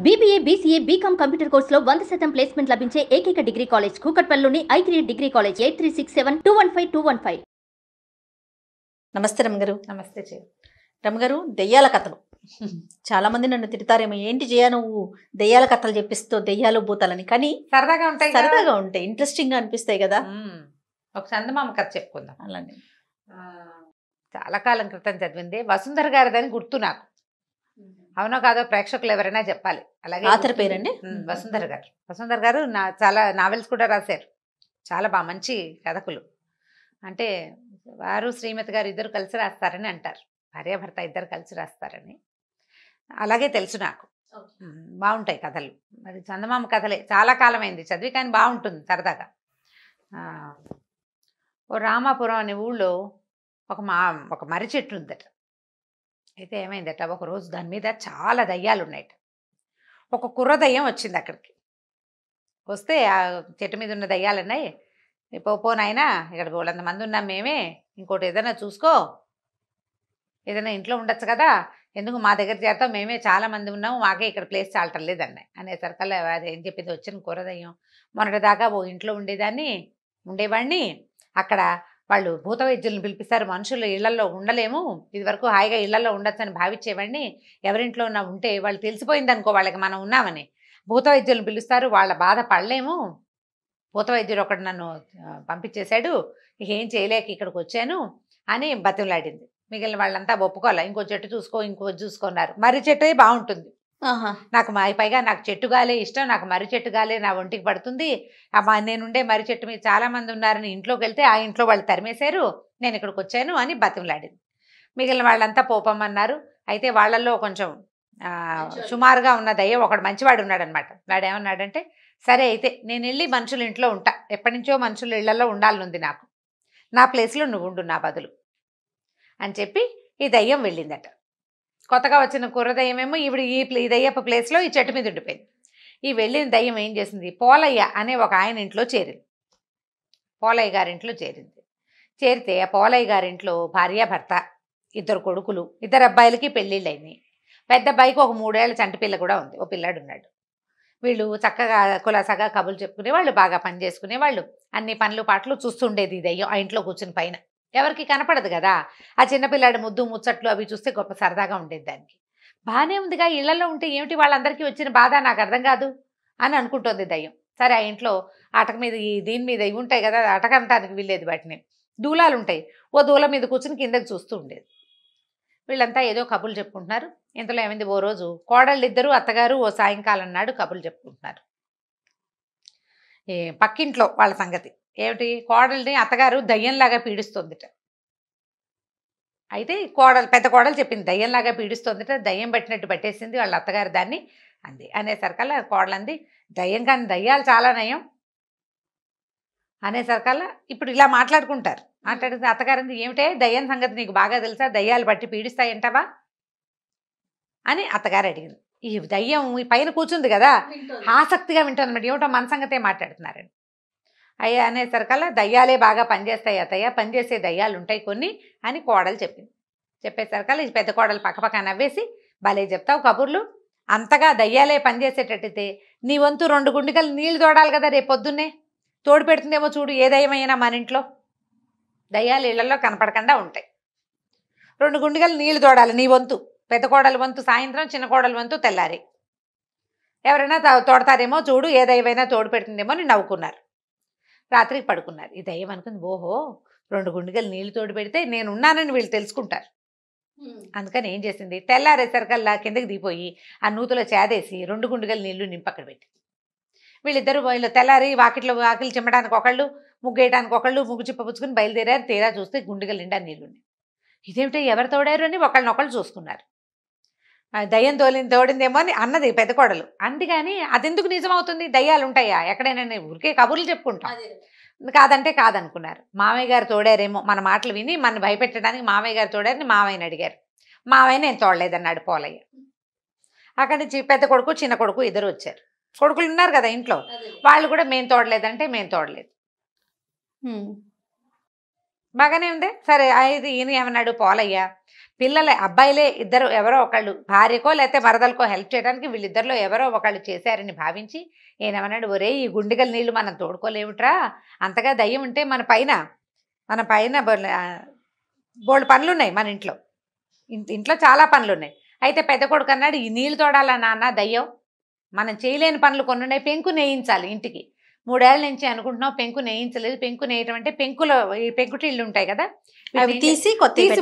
BBA, BCA, BCom computer కోర్సులో 100% placement లభించే ఏకైక డిగ్రీ కాలేజ్ కూకట్పల్లిలోని i3 డిగ్రీ కాలేజ్ 8367215215. నమస్తే రమగారు. నమస్తే చెయ్యి. రమగారు, దెయ్యాల కథలు చాలా మంది నన్ను తిడతారేమో, ఏంటి చేయ నువ్వు దెయ్యాల కథలు చెప్పిస్తూ దెయ్యాలు భూతాలని. కానీ సరదాగా ఉంటాయి, సరదాగా ఉంటాయి, ఇంట్రెస్టింగ్ గా అనిపిస్తాయి కదా. ఒక చందమామ కథ చెప్పుకుందాం. అలానే చాలా కాలం క్రితం చదివింది, వసుంధర గారిదని గుర్తు నాకు. అవునో కాదో ప్రేక్షకులు ఎవరైనా చెప్పాలి. అలాగే ఆథర్ పేరండి వసుంధర గారు. వసుంధర గారు చాలా నావెల్స్ కూడా రాశారు. చాలా బాగా మంచి కథకులు. అంటే వారు శ్రీమతి గారు ఇద్దరు కలిసి రాస్తారని అంటారు, భార్యాభర్త ఇద్దరు కలిసి రాస్తారని. అలాగే తెలుసు నాకు. బాగుంటాయి కథలు. మరి చందమామ కథలే చాలా కాలం అయింది చదివి, కానీ బాగుంటుంది సరదాగా. ఓ రామాపురం అనే ఊళ్ళో ఒక మర్రి చెట్టు ఉందట. అయితే ఏమైందట, ఒకరోజు దాని మీద చాలా దయ్యాలు ఉన్నాయట. ఒక కుర్ర దయ్యం వచ్చింది అక్కడికి. వస్తే ఆ చెట్టు మీద ఉన్న దయ్యాలున్నాయి, పోనాయినా ఇక్కడ వాళ్ళంత మంది ఉన్నాం మేమే, ఇంకోటి ఏదైనా చూసుకో, ఏదైనా ఇంట్లో ఉండొచ్చు కదా, ఎందుకు మా దగ్గర చేరతాం, మేమే చాలా మంది ఉన్నాము, మాకే ఇక్కడ ప్లేస్ చాలటం లేదన్నాయి. అనేసరికల్లా అదేం చెప్పింది, వచ్చిన కుర్ర దయ్యం, మొన్నటిదాకా ఓ ఇంట్లో ఉండేవాడిని, అక్కడ వాళ్ళు భూత వైద్యులను పిలిపిస్తారు, మనుషులు ఇళ్లలో ఉండలేము, ఇదివరకు హాయిగా ఇళ్లలో ఉండొచ్చని భావించేవాడిని, ఎవరింట్లో ఉన్నా ఉంటే వాళ్ళు తెలిసిపోయింది అనుకో వాళ్ళకి మనం ఉన్నామని, భూత వైద్యులను పిలుస్తారు, వాళ్ళ బాధ పడలేము, భూత వైద్యుడు ఒకటి నన్ను పంపించేశాడు, ఏం చేయలేక ఇక్కడికి వచ్చాను అని బతిమలాడింది. మిగిలిన వాళ్ళంతా ఒప్పుకోవాలి, ఇంకో చెట్టు చూసుకున్నారు. మర్రి చెట్టు బాగుంటుంది నాకు, పైగా నాకు చెట్టుగాలే ఇష్టం, నాకు మర్రి చెట్టుగాలే నా ఒంటికి పడుతుంది, నేనుండే మర్రి చెట్టు మీద చాలా మంది ఉన్నారని ఇంట్లోకి వెళ్తే ఆ ఇంట్లో వాళ్ళు తరిమేశారు, నేను ఇక్కడికి వచ్చాను అని బతిమలాడింది. మిగిలిన వాళ్ళంతా పోపమన్నారు. అయితే వాళ్ళల్లో కొంచెం సుమారుగా ఉన్న దయ్యం ఒకడు మంచివాడు ఉన్నాడనమాట. వాడు ఏమన్నాడంటే, సరే అయితే నేను వెళ్ళి మనుషుల ఇంట్లో ఉంటా, ఎప్పటి నుంచో మనుషుల ఇళ్లలో ఉండాలనుంది నాకు, నా ప్లేస్లో నువ్వు ఉండు నా బదులు అని చెప్పి ఈ దయ్యం వెళ్ళిందట. కొత్తగా వచ్చిన కుర్ర దయ్యమేమో ఈ దయ్యప్ప ప్లేస్లో ఈ చెట్టు మీద ఉండిపోయింది. ఈ వెళ్ళిన దయ్యం ఏం చేసింది, పోలయ్య అనే ఒక ఆయన ఇంట్లో చేరింది. పోలయ్య గారింట్లో చేరితే ఆ పోలయ్య గారింట్లో భార్యాభర్త, ఇద్దరు కొడుకులు, ఇద్దరు అబ్బాయిలకి పెళ్ళిళ్ళు అయినాయి. పెద్ద అబ్బాయికి ఒక 3 ఏళ్ల చంటి పిల్ల కూడా ఉంది, ఓ పిల్లాడు ఉన్నాడు. వీళ్ళు చక్కగా కులాసాగా కబుర్లు చెప్పుకునేవాళ్ళు, బాగా పని చేసుకునేవాళ్ళు, అన్ని పనులు పాటలు చూస్తుండేది ఈ దయ్యం. ఆ ఇంట్లో కూర్చుని పైన ఎవరికి కనపడదు కదా, ఆ చిన్నపిల్లాడి ముద్దు ముచ్చట్లు అవి చూస్తే గొప్ప సరదాగా ఉండేది దానికి. బాగానే ఉందిగా, ఇళ్లలో ఉంటే ఏమిటి వాళ్ళందరికీ వచ్చిన బాధ, నాకు అర్థం కాదు అని అనుకుంటోంది దయ్యం. సరే, ఆ ఇంట్లో అటక మీద దీని మీద ఇవి ఉంటాయి కదా, అటక అంటానికి వీల్లేదు, వాటిని దూలాలు ఉంటాయి, ఓ దూల మీద కూర్చుని కిందకి చూస్తూ ఉండేది. వీళ్ళంతా ఏదో కబుర్లు చెప్పుకుంటున్నారు. ఇంతలో ఏమైంది, ఓ రోజు కోడళ్ళిద్దరూ అత్తగారు ఓ సాయంకాలం నాడు కబుర్లు చెప్పుకుంటున్నారు. పక్కింట్లో వాళ్ళ సంగతి ఏమిటి, కోడల్ని అత్తగారు దయ్యంలాగా పీడిస్తుందిట. అయితే పెద్ద కోడలు చెప్పింది, దయ్యంలాగా పీడిస్తుందిట, దయ్యం పట్టినట్టు పట్టేసింది వాళ్ళ అత్తగారు దాన్ని అంది. అనేసరికల్లా కోడలంది, దయ్యం కానీ దయ్యాలు చాలా నయం అనేసరికల్లా ఇప్పుడు ఇలా మాట్లాడుకుంటారు. మాట్లాడితే అత్తగారింది, ఏమిటే దయ్యం సంగతి నీకు బాగా తెలుసా, దయ్యాలు బట్టి పీడిస్తాయంటావా అని అత్తగారు అడిగింది. ఈ దయ్యం ఈ పైన కూర్చుంది కదా, ఆసక్తిగా వింటుందన్నమాట, ఏమిటో మన సంగతే మాట్లాడుతున్నారని. అయ్యా అనేసరికల్లా, దయ్యాలే బాగా పనిచేస్తాయి అత్తయ్య, పనిచేసే దయ్యాలు ఉంటాయి కొన్ని అని కోడలు చెప్పింది. చెప్పేసరికల్లా ఈ పెద్ద కోడలు పక్కపక్క నవ్వేసి, భలే చెప్తావు కబుర్లు, అంతగా దయ్యాలే పనిచేసేటట్టయితే నీ వంతు 2 గుండికలు నీళ్లు తోడాలి కదా, రేపు పొద్దున్నే తోడు పెడుతుందేమో చూడు, ఏ దయ్యమైనా మన ఇంట్లో దయ్యాలు ఇళ్లలో కనపడకుండా ఉంటాయి, 2 గుండికలు నీళ్లు తోడాలి నీ వంతు, పెద్ద కోడల వంతు సాయంత్రం, చిన్న కోడల వంతు తెల్లారి, ఎవరైనా తోడతారేమో చూడు, ఏ దయ్యమైనా తోడు పెడుతుందేమో అని నవ్వుకున్నారు. రాత్రికి పడుకున్నారు. ఈ దయ్యం అనుకుంది, ఓహో 2 గుండికలు నీళ్లు తోడు పెడితే నేను ఉన్నానని వీళ్ళు తెలుసుకుంటారు. అందుకని ఏం చేసింది, తెల్లారేసరికల్లా కిందకి దిగిపోయి ఆ నూతులో చేదేసి 2 గుండికలు నీళ్లు నింపక్కడ పెట్టి, వీళ్ళు తెల్లారి వాకిలు చిమ్మడానికి ఒకళ్ళు, ముగ్గు వేయడానికి ఒకళ్ళు, ముగ్గు చిప్ప పుచ్చుకుని బయలుదేరారు. తీరా చూస్తే గుండికలు నిండా నీళ్లున్నాయి. ఇదేమిటో ఎవరు తోడారు అని ఒకళ్ళనొకళ్ళు చూసుకున్నారు. దయ్యం తోడిందేమో అని అన్నది పెద్ద కోడలు. అందుకని అదెందుకు నిజమవుతుంది, దయ్యాలు ఉంటాయా ఎక్కడైనా, ఊరికే కబుర్లు చెప్పుకుంటాం, కాదంటే కాదనుకున్నారు. మామయ్య గారు తోడారేమో, మన మాటలు విని మన భయపెట్టడానికి మామయ్య గారు తోడారని మామయ్యని అడిగారు. మామయ్య నేను తోడలేదన్నాడు పోలయ్య. అక్కడి నుంచి పెద్ద కొడుకు చిన్న కొడుకు ఇద్దరు వచ్చారు. కొడుకులు ఉన్నారు కదా ఇంట్లో, వాళ్ళు కూడా మేము తోడలేదంటే మేము తోడలేదు. బాగానే ఉంది. సరే, ఇది ఈయన ఏమన్నాడు, పోలయ్య పిల్లలే అబ్బాయిలే ఇద్దరు ఎవరో ఒకళ్ళు భార్యకో లేకపోతే మరదలకో హెల్ప్ చేయడానికి వీళ్ళిద్దరిలో ఎవరో ఒకళ్ళు చేశారని భావించి ఏమన్నాడు, ఒరే ఈ గుండెగల నీళ్లు మనం తోడుకోలేవుట్రా, అంతగా దయ్యం ఉంటే మన పైన బోల్డ్ పనులు ఉన్నాయి మన ఇంట్లో, ఇంట్లో చాలా పనులు ఉన్నాయి. అయితే పెద్ద కొడుకు అన్నాడు, ఈ నీళ్ళు తోడాలా నాన్న దయ్యం, మనం చేయలేని పనులు కొన్ని ఉన్నాయి, పెంకు నేయించాలి ఇంటికి. 3 ఏళ్ల నుంచి అనుకుంటున్నాం, పెంకు నేయించలేదు. పెంకు నేయటం అంటే పెంకులో ఈ పెంకుటిళ్ళు ఉంటాయి కదా, అవి తీసి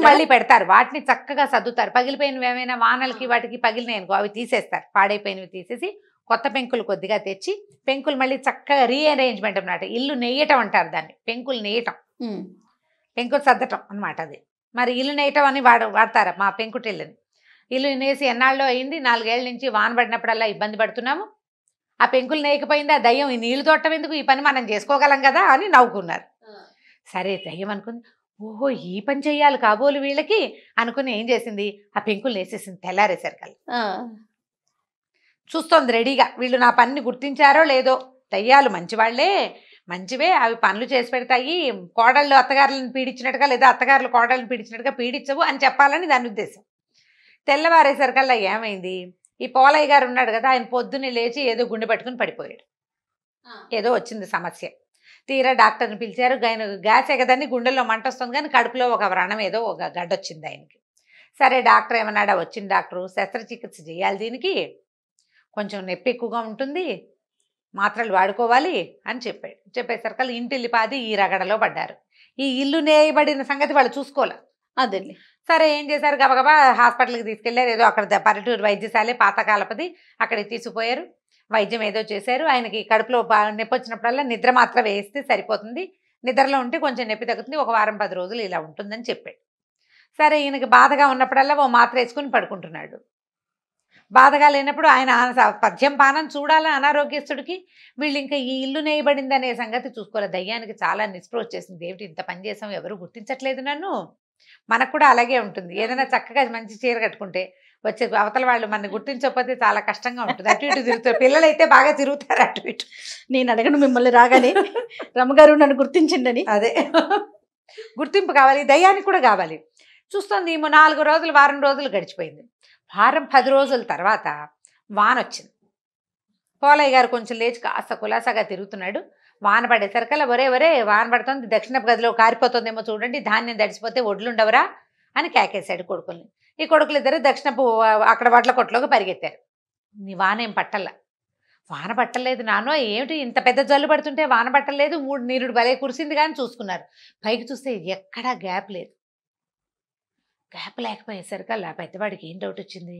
మళ్ళీ పెడతారు, వాటిని చక్కగా సర్దుతారు. పగిలిపోయినవి ఏమైనా వానలకి వాటికి పగిలినాయి అనుకో అవి తీసేస్తారు, పాడైపోయినవి తీసేసి కొత్త పెంకులు కొద్దిగా తెచ్చి పెంకులు మళ్ళీ చక్కగా రీఅరేంజ్మెంట్ అన్నమాట. ఇల్లు నెయ్యటం అంటారు దాన్ని, పెంకులు నెయ్యటం, పెంకులు సర్దటం అనమాట అది. మరి ఇల్లు నేయటం అని వాడతారు మా పెంకుటిల్లుని. ఇల్లు నేసి ఎన్నాళ్ళు అయింది, 4 ఏళ్ల నుంచి వాన పడినప్పుడల్లా ఇబ్బంది పడుతున్నాము, ఆ పెంకులు నేయకపోయింది, ఆ దయ్యం ఈ నీళ్లు తోటం ఎందుకు, ఈ పని మనం చేసుకోగలం కదా అని నవ్వుకున్నారు. సరే దయ్యం అనుకుంది, ఓహో ఈ పని చెయ్యాలి కాబోలు వీళ్ళకి అనుకుని ఏం చేసింది, ఆ పెంకులు నేసేసింది. తెల్లారేసరికల్లా చూస్తోంది రెడీగా, వీళ్ళు నా పనిని గుర్తించారో లేదో, దయ్యాలు మంచివాళ్లే, మంచివే, అవి పనులు చేసి పెడతాయి, కోడళ్ళు అత్తగారులను పీడించినట్టుగా లేదా అత్తగారులు కోడళ్ళని పీడించినట్టుగా పీడించవు అని చెప్పాలని దాని ఉద్దేశం. తెల్లవారేసరికల్లా ఏమైంది, ఈ పోలయ్య గారు ఉన్నాడు కదా, ఆయన పొద్దున్నే లేచి ఏదో గుండె పట్టుకుని పడిపోయాడు, ఏదో వచ్చింది సమస్య. తీరా డాక్టర్ని పిలిచారు, గ్యాసే కదని గుండెల్లో మంట వస్తుంది కానీ కడుపులో ఒక వ్రణం ఏదో ఒక గడ్డ వచ్చింది ఆయనకి. సరే డాక్టర్ ఏమన్నాడా, వచ్చిన డాక్టరు శస్త్రచికిత్స చేయాలి, దీనికి కొంచెం నొప్పి ఎక్కువగా ఉంటుంది, మాత్రలు వాడుకోవాలి అని చెప్పాడు. చెప్పేసరికల్లా ఇంటిల్లిపాది ఈ రగడలో పడ్డారు. ఈ ఇల్లు నేయబడిన సంగతి వాళ్ళు చూసుకోలే. అదే సరే ఏం చేశారు, గబగబా హాస్పిటల్కి తీసుకెళ్లారు, ఏదో అక్కడ పల్లెటూరు వైద్యశాలే పాతకాలపది, అక్కడికి తీసుకుపోయారు, వైద్యం ఏదో చేశారు. ఆయనకి కడుపులో నొప్పి వచ్చినప్పుడల్లా నిద్ర మాత్రం వేస్తే సరిపోతుంది, నిద్రలో ఉంటే కొంచెం నొప్పి తగ్గుతుంది, ఒక వారం 10 రోజులు ఇలా ఉంటుందని చెప్పాడు. సరే ఈయనకి బాధగా ఉన్నప్పుడల్లా ఓ మాత్ర వేసుకుని పడుకుంటున్నాడు. బాధగా లేనప్పుడు ఆయన పథ్యం పానం చూడాలా అనారోగ్యస్తుడికి, వీళ్ళు ఇంకా ఈ ఇల్లు నేయబడింది అనే సంగతి చూసుకోవాలి. దయ్యానికి చాలా నిస్పృహ వచ్చేసింది, ఏమిటి ఇంత పని చేసాం, ఎవరు గుర్తించట్లేదు నన్ను. మనకు కూడా అలాగే ఉంటుంది, ఏదైనా చక్కగా మంచి చీర కట్టుకుంటే వచ్చే అవతల వాళ్ళు మనని గుర్తించకపోతే చాలా కష్టంగా ఉంటుంది, అటు ఇటు తిరుగుతారు. పిల్లలైతే బాగా తిరుగుతారు అటు ఇటు. నేను అడగను మిమ్మల్ని రాగానే, రమ్మగారు నన్ను గుర్తించండి అని. అదే గుర్తింపు కావాలి, దయ్యానికి కూడా కావాలి. చూస్తుంది 4 రోజులు వారం రోజులు గడిచిపోయింది. వారం 10 రోజుల తర్వాత వాన వచ్చింది. పోలయ్య గారు కొంచెం లేచి కాస్త కులాసాగా తిరుగుతున్నాడు. వాన పడేసరికల్లా ఒరే వాన పడుతుంది, దక్షిణపు గదిలో కారిపోతుందేమో చూడండి, ధాన్యం తడిసిపోతే ఒడ్లుండవరా అని కేకేశాడు కొడుకుల్ని. ఈ కొడుకులు ఇద్దరు దక్షిణపు అక్కడ వడ్ల కొట్లోకి పరిగెత్తారు. నీ వాన ఏం పట్టల్లా, వాన పట్టలేదు నానో, ఏమిటి ఇంత పెద్ద జల్లు పడుతుంటే వాన పట్టలేదు, 3 నీరుడు భలే కురిసింది కానీ చూసుకున్నారు. పైకి చూస్తే ఎక్కడా గ్యాప్ లేదు. గ్యాప్ లేకపోయేసరికల్లా పెద్దవాడికి ఏం డౌట్ వచ్చింది,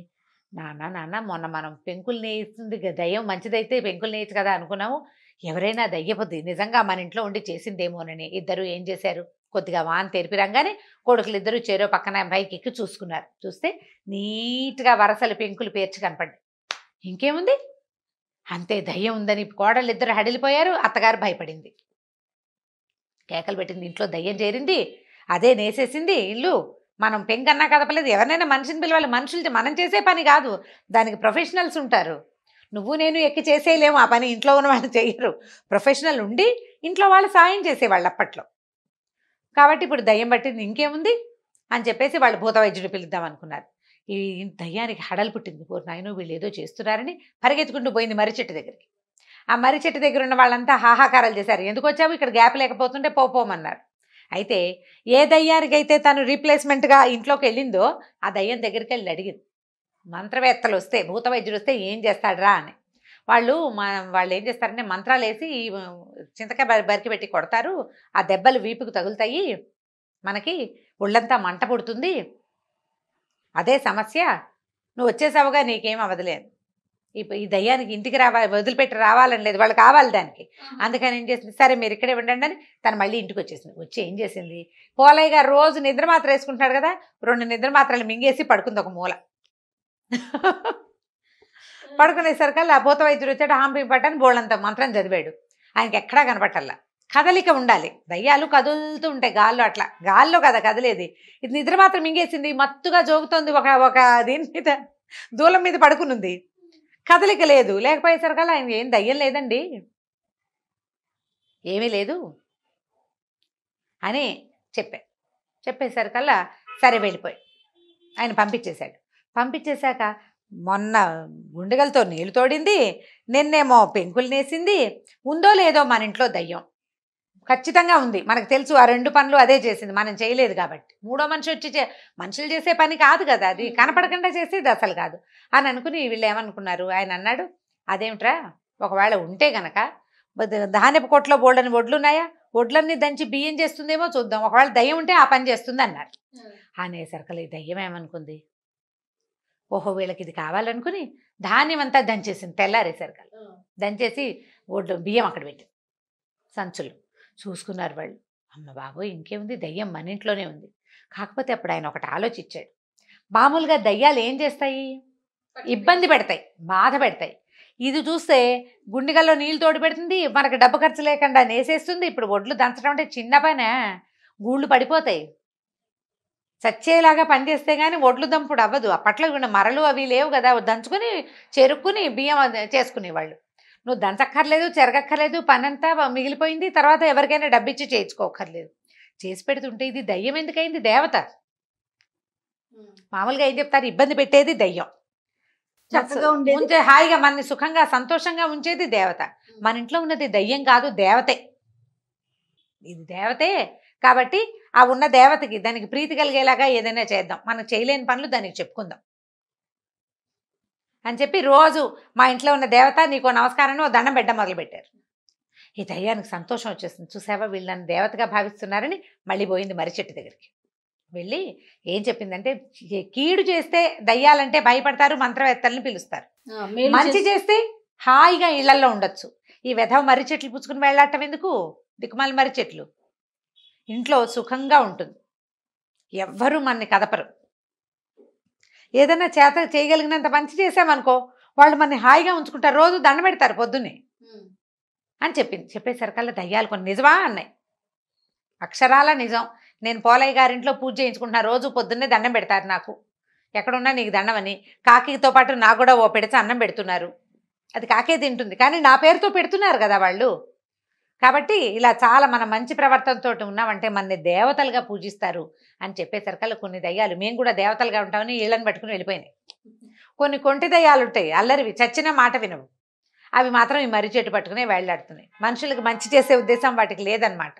నాన్న మొన్న మనం పెంకులు నేయిస్తుంది దయ్యం మంచిదైతే పెంకులు నేయచ్చు కదా అనుకున్నాము, ఎవరైనా దయ్యపోద్ది నిజంగా మన ఇంట్లో ఉండి చేసిందేమోనని ఇద్దరు ఏం చేశారు, కొద్దిగా వాన తెరిపిరంగానే కొడుకులు ఇద్దరు చెరో పక్కన పైకి ఎక్కి చూసుకున్నారు. చూస్తే నీట్గా వరసలు పెంకులు పేర్చి కనపడ్డాయి. ఇంకేముంది, అంతే దయ్యం ఉందని కోడళ్ళు ఇద్దరు హడిలిపోయారు. అత్తగారు భయపడింది, కేకలు పెట్టింది, ఇంట్లో దయ్యం చేరింది, అదే నేసేసింది ఇల్లు, మనం పెంకన్నా కదపలేదు, ఎవరినైనా మనిషిని పిలవాలి, మనుషులు మనం చేసే పని కాదు, దానికి ప్రొఫెషనల్స్ ఉంటారు, నువ్వు నేను ఎక్కి చేసేయలేము ఆ పని, ఇంట్లో ఉన్న వాళ్ళు చేయరు, ప్రొఫెషనల్ ఉండి ఇంట్లో వాళ్ళు సాయం చేసేవాళ్ళు అప్పట్లో. కాబట్టి ఇప్పుడు దయ్యం పట్టింది, ఇంకేముంది అని చెప్పేసి వాళ్ళు భూత వైద్యుడు పిలుద్దాం అనుకున్నారు. ఈ దయ్యానికి హడలు పుట్టింది, నాయనో వీళ్ళు ఏదో చేస్తున్నారని పరిగెత్తుకుంటూ పోయింది మర్రి చెట్టు దగ్గరికి. ఆ మర్రి చెట్టు దగ్గర ఉన్న వాళ్ళంతా హాహాకారాలు చేశారు, ఎందుకు వచ్చావు, ఇక్కడ గ్యాప్ లేకపోతుంటే పోమన్నారు. అయితే ఏ దయ్యానికైతే తను రీప్లేస్మెంట్గా ఇంట్లోకి వెళ్ళిందో ఆ దయ్యం దగ్గరికి వెళ్ళి అడిగింది, మంత్రవేత్తలు వస్తే భూత వైద్యుడు వస్తే ఏం చేస్తాడరా అని. వాళ్ళు ఏం చేస్తారంటే మంత్రాలు వేసి చింతకాయ బరికి పెట్టి కొడతారు, ఆ దెబ్బలు వీపుకు తగులుతాయి, మనకి ఒళ్ళంతా మంట పుడుతుంది, అదే సమస్య, నువ్వు వచ్చేసావుగా నీకేం అవదలేదు, ఈ దయ్యానికి ఇంటికి వదిలిపెట్టి రావాలని లేదు, వాళ్ళు కావాలి దానికి, అందుకని ఏం చేసింది, సరే మీరు ఇక్కడే ఉండండి అని తను మళ్ళీ ఇంటికి వచ్చేసింది. వచ్చి ఏం చేసింది, పోలయ్య గారు రోజు నిద్ర మాత్ర వేసుకుంటున్నాడు కదా, 2 నిద్ర మాత్రలు మింగేసి పడుకుంది ఒక మూల. పడుకునేసరికల్లా ఆ భూత వైద్యుడు వచ్చాడు, హాంపి పట్టని బోళ్ళంత మంత్రం చదివాడు. ఆయనకి ఎక్కడా కనపట్టల్లా, కదలిక ఉండాలి, దయ్యాలు కదులుతూ ఉంటాయి గాల్లో, అట్లా గాల్లో కదా కదిలేది, ఇది నిద్ర మాత్రం మింగేసింది, మత్తుగా జోగుతోంది, ఒక దీని మీద దూలం మీద పడుకునుంది, కదలిక లేదు. లేకపోయేసరికల్లా ఆయన ఏం దయ్యం లేదండి, ఏమీ లేదు అని చెప్పేసరికల్లా సరే వెళ్ళిపోయి ఆయన పంపించేశాడు. పంపించేశాక మొన్న గుండెగలతో నీళ్లు తోడింది, నిన్నేమో పెంకులు నేసింది. ఉందో లేదో మన ఇంట్లో దయ్యం ఖచ్చితంగా ఉంది, మనకు తెలుసు. ఆ 2 పనులు అదే చేసింది, మనం చేయలేదు కాబట్టి. మూడో మనిషి వచ్చి మనుషులు చేసే పని కాదు కదా, అది కనపడకుండా చేసేది అసలు కాదు అని అనుకుని వీళ్ళు ఏమనుకున్నారు, ఆయన అన్నాడు, అదేమిట్రా ఒకవేళ ఉంటే గనక ధాన్యపు కొట్లో బోల్డని వడ్లున్నాయా, వడ్లన్నీ దంచి బియ్యం చేస్తుందేమో చూద్దాం, ఒకవేళ దయ్యం ఉంటే ఆ పని చేస్తుంది అన్నాడు. అనేసరికలు ఈ దయ్యం ఏమనుకుంది, ఓహో వీళ్ళకి ఇది కావాలనుకుని ధాన్యం అంతా దంచేసింది. తెల్లారేసరికలు దంచేసి వడ్లు బియ్యం అక్కడ పెట్టింది సంచులు. చూసుకున్నారు వాళ్ళు, అమ్మ బాబోయ్ ఇంకేముంది, దయ్యం మన ఇంట్లోనే ఉంది. కాకపోతే అప్పుడు ఆయన ఒకటి ఆలోచించాడు, మామూలుగా దయ్యాలు ఏం చేస్తాయి, ఇబ్బంది పెడతాయి, బాధ పెడతాయి. ఇది చూస్తే గుండెగల్లో నీళ్ళు తోడు పెడుతుంది, మనకు డబ్బు ఖర్చు లేకుండా నేసేస్తుంది. ఇప్పుడు ఒడ్లు దంచడం అంటే చిన్న పనే, గూళ్ళు పడిపోతాయి. చచ్చేలాగా పనిచేస్తే కానీ ఒడ్లు దంపుడు అవ్వదు. అప్పట్లో మరలు అవి లేవు కదా, దంచుకొని చెరుక్కుని బియ్యం చేసుకునేవాళ్ళు. నువ్వు దంచక్కర్లేదు, చెరగక్కర్లేదు, పనంతా మిగిలిపోయింది. తర్వాత ఎవరికైనా డబ్బిచ్చి చేయించుకోకర్లేదు, చేసి పెడుతుంటే ఇది దయ్యం ఎందుకైంది, దేవత. మామూలుగా ఏం చెప్తారు, ఇబ్బంది పెట్టేది దయ్యం, చక్కగా ఉండేది హాయిగా మనని సుఖంగా సంతోషంగా ఉంచేది దేవత. మన ఇంట్లో ఉన్నది దయ్యం కాదు, దేవతే. ఇది దేవతే కాబట్టి ఆ ఉన్న దేవతకి దానికి ప్రీతి కలిగేలాగా ఏదైనా చేద్దాం, మనం చేయలేని పనులు దానికి చెప్పుకుందాం అని చెప్పి రోజు మా ఇంట్లో ఉన్న దేవత నీకో నమస్కారాన్ని ఓ దండం పెట్టడం మొదలుపెట్టారు. ఈ దయ్యానికి సంతోషం వచ్చేస్తుంది, చూసావా వీళ్ళు నన్ను దేవతగా భావిస్తున్నారని మళ్ళీ పోయింది మర్రి చెట్టు దగ్గరికి. వెళ్ళి ఏం చెప్పిందంటే, కీడు చేస్తే దయ్యాలంటే భయపడతారు, మంత్రవేత్తల్ని పిలుస్తారు. మంచి చేస్తే హాయిగా ఇళ్లల్లో ఉండొచ్చు. ఈ వెధవ మర్రి చెట్లు పుచ్చుకుని వెళ్ళటం ఎందుకు, దిక్కుమాలి మర్రి చెట్లు, ఇంట్లో సుఖంగా ఉంటుంది, ఎవ్వరూ మనని కదపరు. ఏదైనా చేత చేయగలిగినంత మంచి చేసామనుకో వాళ్ళు మనని హాయిగా ఉంచుకుంటారు, రోజు దండ పెడతారు పొద్దున్నే అని చెప్పింది. చెప్పేసరికల్లా దయ్యాలు కొన్ని నిజమా అన్నాయి, అక్షరాల నిజం. నేను పోలయ్య గారింట్లో పూజ చేయించుకుంటున్నా, రోజు పొద్దున్నే దండం పెడతారు నాకు, ఎక్కడున్నా నీకు దండమని. కాకితో పాటు నాకు కూడా ఓ పెడితే అన్నం పెడుతున్నారు, అది కాకే తింటుంది కానీ నా పేరుతో పెడుతున్నారు కదా వాళ్ళు. కాబట్టి ఇలా చాలా మన మంచి ప్రవర్తనతో ఉన్నామంటే మనని దేవతలుగా పూజిస్తారు అని చెప్పేసరికల్లా కొన్ని దయ్యాలు మేము కూడా దేవతలుగా ఉంటామని ఇళ్ళని పట్టుకుని వెళ్ళిపోయినాయి. కొన్ని కొంటి దయ్యాలు ఉంటాయి, అల్లరివి, చచ్చిన మాట వినవు, అవి మాత్రం ఈ మర్రి చెట్టు పట్టుకునే వెళ్ళాడుతున్నాయి. మనుషులకు మంచి చేసే ఉద్దేశం వాటికి లేదనమాట.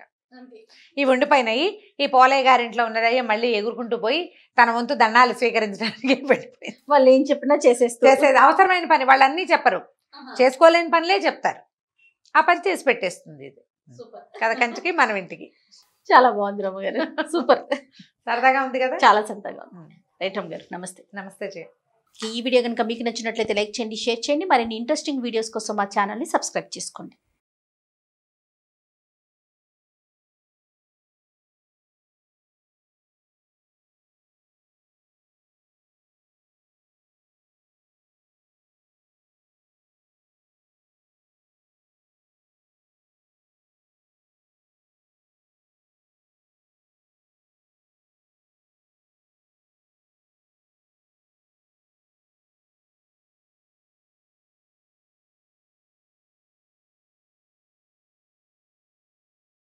ఇవి ఉండిపోయినాయి. ఈ పోలయ్య గారింట్లో ఉన్నదయ్యా మళ్ళీ ఎగురుకుంటూ పోయి తన వంతు దండాలు స్వీకరించడానికి వెళ్ళిపోయింది. వాళ్ళు ఏం చెప్పినా చేసేది అవసరమైన పని వాళ్ళు అన్నీ చెప్పరు, చేసుకోలేని పనులే చెప్తారు, ఆ పని చేసి పెట్టేస్తుంది. ఇది కథ కంచికి మనం ఇంటికి. చాలా బాగుంది రమ్మగారు, సూపర్, సరదాగా ఉంది కదా, చాలా సరదాగా ఉంది. రైట్ రమ్మ గారు, నమస్తే. నమస్తే జయ. ఈ వీడియో కనుక మీకు నచ్చినట్లయితే లైక్ చేయండి, షేర్ చేయండి. మరిన్ని ఇంట్రెస్టింగ్ వీడియోస్ కోసం మా ఛానల్ని సబ్స్క్రైబ్ చేసుకోండి.